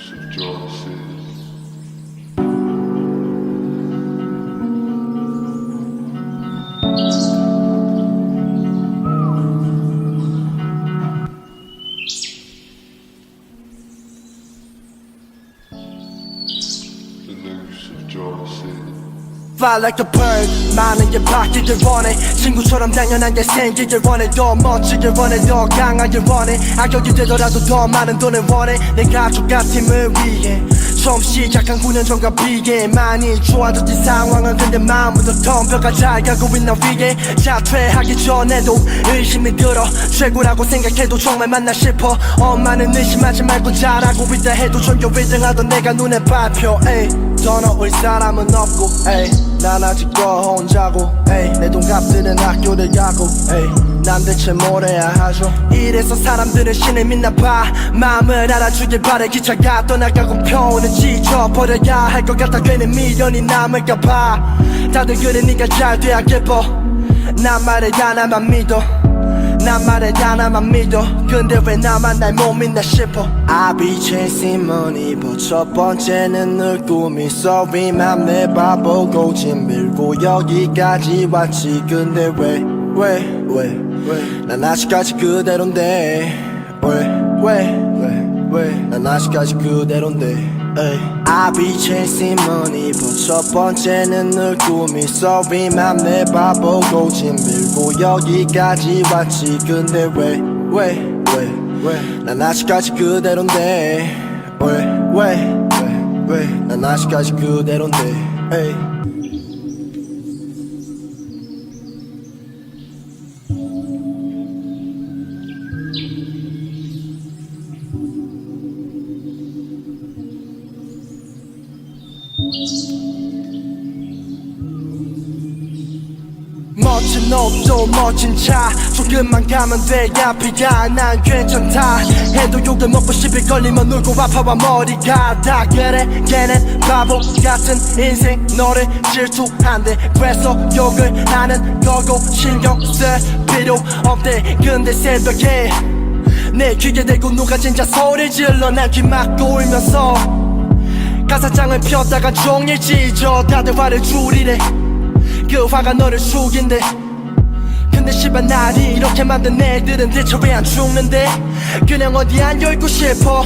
of Georgia. The news of Georgia. Fly like a bird 많은 게 바뀌길 원해 친구처럼 당연한 게 생기길 원해 더 멋지길 원해 더 강하길 원해 악역이 되더라도 더 많은 돈을 원해 내 가족과 팀을 위해 처음 시작한 9년 전과 비해 많이 좋아졌지 상황은 근데 마음부터 덤벼가 잘 가고 있나 위에 자퇴하기 전에도 의심이 들어 최고라고 생각해도 정말 맞나 싶어 엄마는 의심하지 말고 잘하고 있다 해도 전교 1등하던 내가 눈에 밟혀 더 넣을 사람은 없고 난 아직도 혼자고 내 동갑들은 학교를 가고 난 대체 뭘 해야 하죠 이래서 사람들은 신을 믿나봐 마음을 알아주길 바래 기차가 떠나가고 표는 지쳐버려야 할 것 같아 괜히 미련이 남을까봐 다들 그래 네가 잘 돼야 기뻐 난 말해 하나만 믿어 난 말해 하나만 믿어 근데 왜 나만 날 못 믿나 싶어 I be chasing money but 첫 번째는 늘 꿈이 Sorry 맘 내 바보고 짐 밀고 여기까지 왔지 근데 왜 난 아직까지 그대로인데 난 아직까지 그대로인데 I be chasing money but 첫 번째는 늘 꿈이 Sorry 맘 내 바보고 짐 밀고 여기까지 왔지 근데 난 아직까지 그대로인데 난 아직까지 그대로인데 멋진 옷도 멋진 차 조금만 가면 돼 앞이야 난 괜찮다 해도 욕을 먹고 시비 걸리면 울고 아파와 머리가 다 그래 걔는 바보 같은 인생 너를 질투한대 그래서 욕을 하는 거고 신경 쓸 필요 없대 근데 새벽에 내 귀에 대고 누가 진짜 소리 질러 난 귀 막고 울면서 가사장을 폈다가 종일 찢어 다들 화를 줄이래 그 화가 너를 죽인대 근데 씨발 날이 이렇게 만든 애들은 대체 왜 안 죽는데 그냥 어디 안 열고 싶어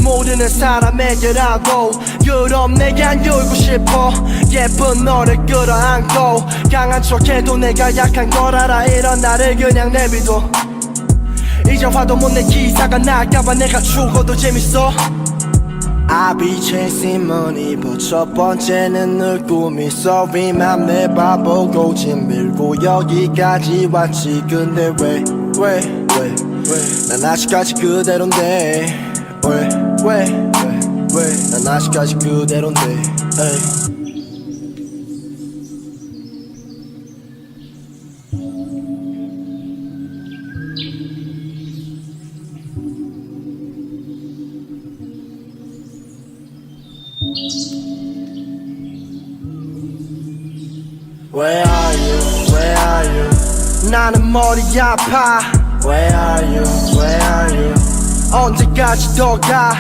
모르는 사람에게라도 그럼 내게 안 열고 싶어 예쁜 너를 끌어안고 강한 척해도 내가 약한 걸 알아 이런 나를 그냥 내비둬 이제 화도 못 내 기사가 날까봐 내가 죽어도 재밌어 I be chasing money but 첫 번째는 늘 꿈이 Sorry 맘 내 바보고 짐 밀고 여기까지 왔지 근데 난 아직까지 그대로인데 난 아직까지 그대로인데 Where are you? Where are you? 나는 머리 아파 Where are you? Where are you? 언제까지 더 가?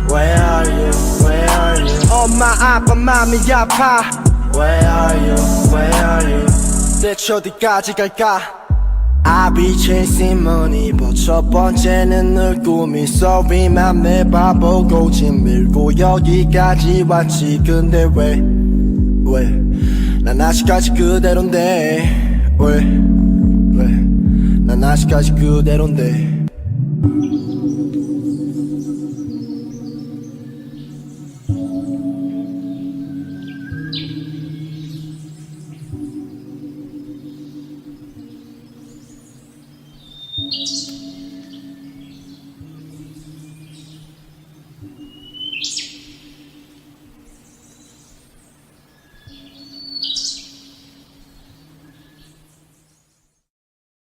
Where are you? Where are you? 엄마 아빠 맘이 아파 Where are you? Where are you? 대체 어디까지 갈까? I be chasing money but 첫 번째는 늘 꿈이 Sorry 맘 내 바보고 짐 밀고 여기까지 왔지 근데 난 아직까지 그대로인데 난 아직까지 그대로인데